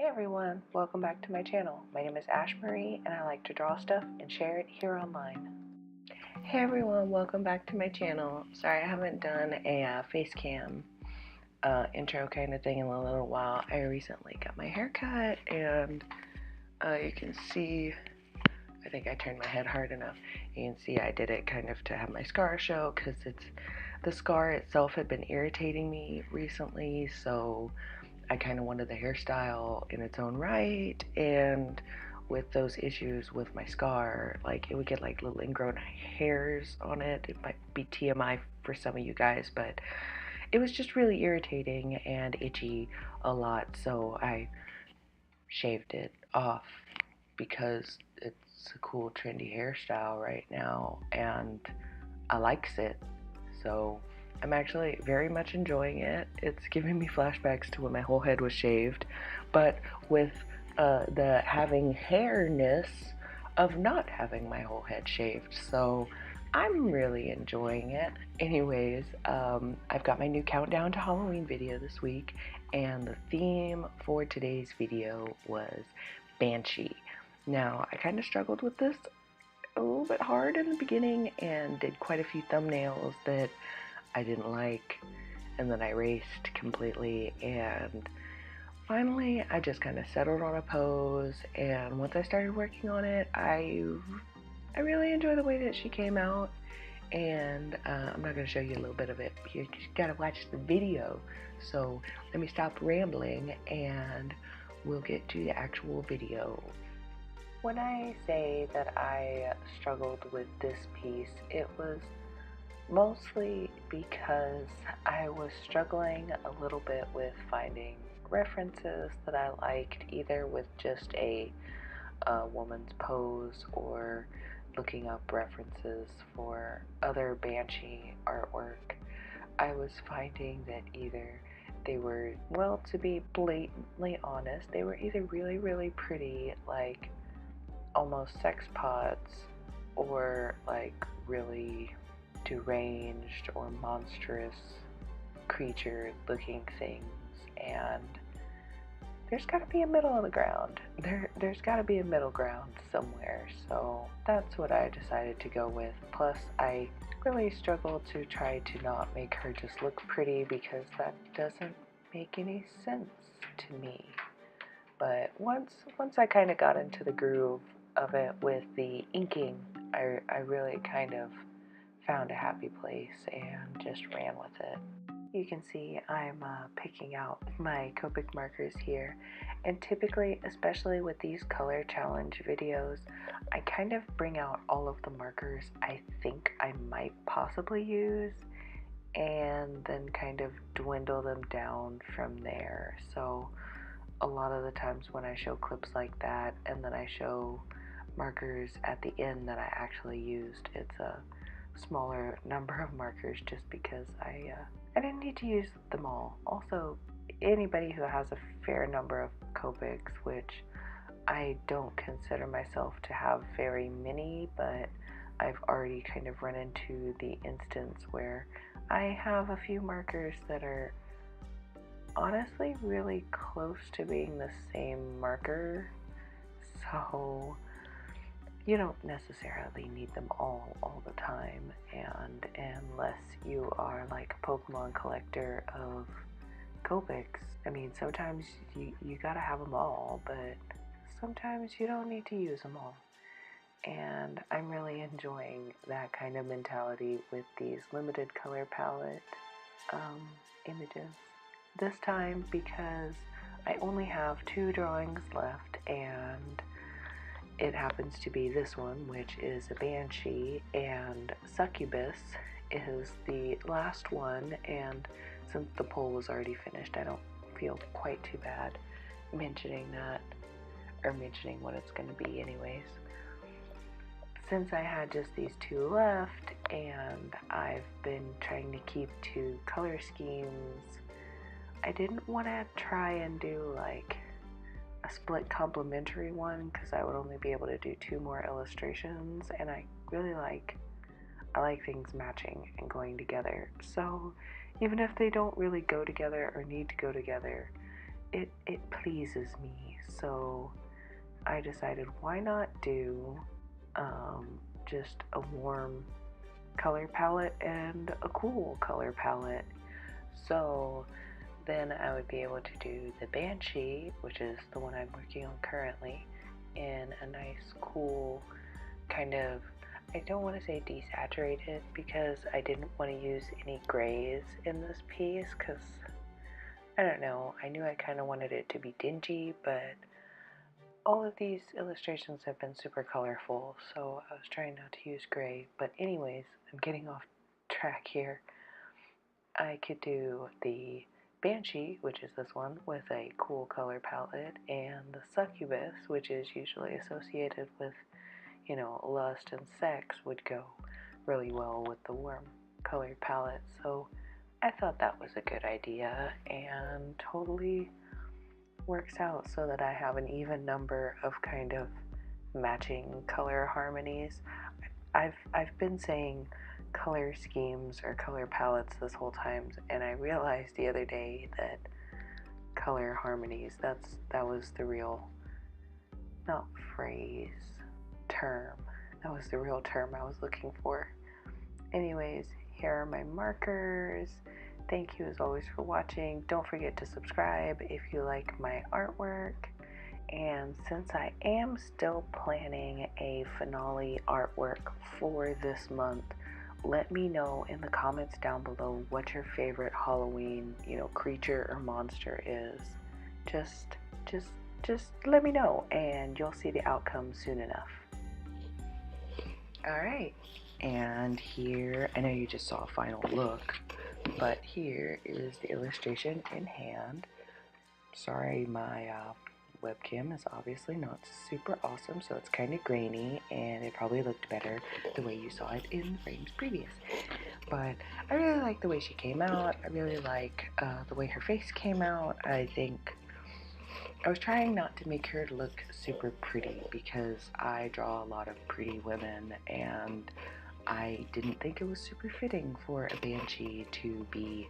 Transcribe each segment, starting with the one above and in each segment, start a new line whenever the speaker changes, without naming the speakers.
everyone, welcome back to my channel. My name is Ashemarie and I like to draw stuff and share it here online. Hey everyone, welcome back to my channel. Sorry I haven't done a face cam intro kind of thing in a little while. I recently got my hair cut and you can see, I think I turned my head hard enough. You can see I did it kind of to have my scar show because the scar itself had been irritating me recently, so I kind of wanted the hairstyle in its own right, and with those issues with my scar, like it would get like little ingrown hairs on it. It might be TMI for some of you guys, but it was just really irritating and itchy a lot, so I shaved it off because it's a cool trendy hairstyle right now and I likes it. So I'm actually very much enjoying it. It's giving me flashbacks to when my whole head was shaved, but with the having hairness of not having my whole head shaved. So I'm really enjoying it. Anyways, I've got my new countdown to Halloween video this week, and the theme for today's video was Banshee. Now, I kind of struggled with this a little bit hard in the beginning and did quite a few thumbnails that I didn't like, and then I erased completely, and finally I just kind of settled on a pose, and once I started working on it, I really enjoy the way that she came out, and I'm not going to show you a little bit of it. You just gotta watch the video, so let me stop rambling and we'll get to the actual video. When I say that I struggled with this piece, it was mostly because I was struggling a little bit with finding references that I liked, either with just a woman's pose or looking up references for other Banshee artwork. I was finding that either they were, well, to be blatantly honest, they were either really, really pretty, like almost sex pods, or like really deranged or monstrous creature looking things, and there's got to be a middle of the ground. There's got to be a middle ground somewhere, so that's what I decided to go with. Plus I really struggled to try to not make her just look pretty because that doesn't make any sense to me. But once I kind of got into the groove of it with the inking, I really kind of found a happy place and just ran with it. You can see I'm picking out my Copic markers here, and typically, especially with these color challenge videos, I kind of bring out all of the markers I think I might possibly use and then kind of dwindle them down from there. So a lot of the times when I show clips like that and then I show markers at the end that I actually used, it's a smaller number of markers just because I didn't need to use them all. Also, anybody who has a fair number of Copics, which I don't consider myself to have very many, but I've already kind of run into the instance where I have a few markers that are honestly really close to being the same marker, so you don't necessarily need them all the time, and unless you are like a Pokemon collector of Copics, I mean, sometimes you gotta have them all, but sometimes you don't need to use them all. And I'm really enjoying that kind of mentality with these limited color palette images. This time, because I only have 2 drawings left, and it happens to be this one, which is a Banshee, and SYBS is the last one, and since the poll was already finished, I don't feel quite too bad mentioning that, or mentioning what it's going to be anyways. Since I had just these 2 left, and I've been trying to keep to color schemes, I didn't want to try and do like a split complementary one because I would only be able to do 2 more illustrations, and I really like things matching and going together. So even if they don't really go together or need to go together, it pleases me. So I decided, why not do just a warm color palette and a cool color palette. So then I would be able to do the Banshee, which is the one I'm working on currently, in a nice cool kind of, I don't want to say desaturated because I didn't want to use any grays in this piece because I don't know, I knew I kind of wanted it to be dingy, but all of these illustrations have been super colorful, so I was trying not to use gray. But anyways, I'm getting off track here. I could do the Banshee, which is this one, with a cool color palette, and the Succubus, which is usually associated with, you know, lust and sex, would go really well with the warm color palette. So I thought that was a good idea, and totally works out so that I have an even number of kind of matching color harmonies. I've been saying color schemes or color palettes this whole time, and I realized the other day that color harmonies, that was the real, not phrase, term. That was the real term I was looking for. Anyways, here are my markers. Thank you as always for watching. Don't forget to subscribe if you like my artwork. And since I am still planning a finale artwork for this month, let me know in the comments down below what your favorite Halloween, creature or monster is. Just let me know and you'll see the outcome soon enough. Alright, and here, I know you just saw a final look, but here is the illustration in hand. Sorry, my webcam is obviously not super awesome, so it's kind of grainy, and it probably looked better the way you saw it in the frames previous. But I really like the way she came out. I really like the way her face came out. I think I was trying not to make her look super pretty because I draw a lot of pretty women, and I didn't think it was super fitting for a Banshee to be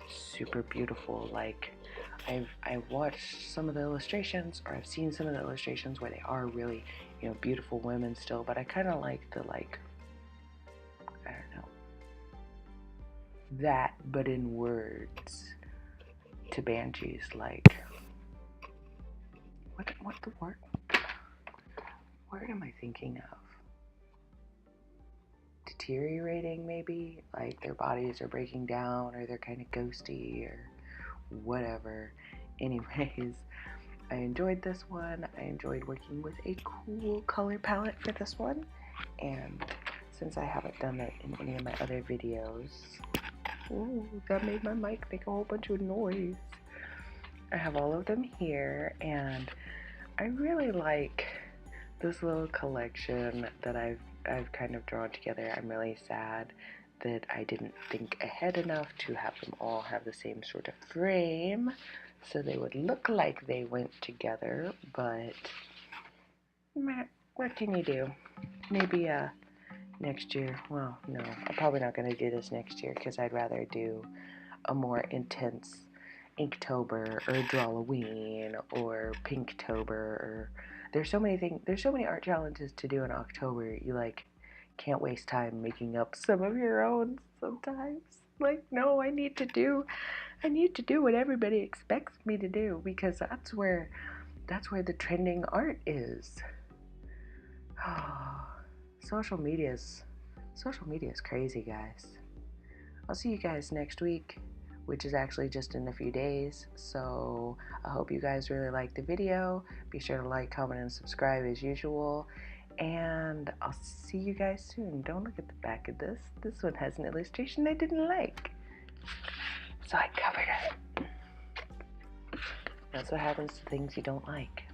super beautiful. Like, I've watched some of the illustrations, or I've seen some of the illustrations where they are really, beautiful women still, but I kind of like the, I don't know, that, but in words, to Banshees, like, what the word am I thinking of? Deteriorating, maybe? Like, their bodies are breaking down, or they're kind of ghosty, or whatever. Anyways, I enjoyed this one. I enjoyed working with a cool color palette for this one, and since I haven't done that in any of my other videos, ooh, that made my mic make a whole bunch of noise. I have all of them here, and I really like this little collection that I've kind of drawn together. I'm really sad that I didn't think ahead enough to have them all have the same sort of frame so they would look like they went together, but what can you do? Maybe next year. Well, no, I'm probably not going to do this next year because I'd rather do a more intense Inktober or Drawloween or Pinktober, or there's so many art challenges to do in October. You can't waste time making up some of your own sometimes. No, I need to do what everybody expects me to do, because that's where the trending art is. Social media is crazy, guys. I'll see you guys next week, which is actually just in a few days. So I hope you guys really liked the video. Be sure to like, comment, and subscribe as usual. And I'll see you guys soon. Don't look at the back of this. This one has an illustration I didn't like, so I covered it. That's what happens to things you don't like.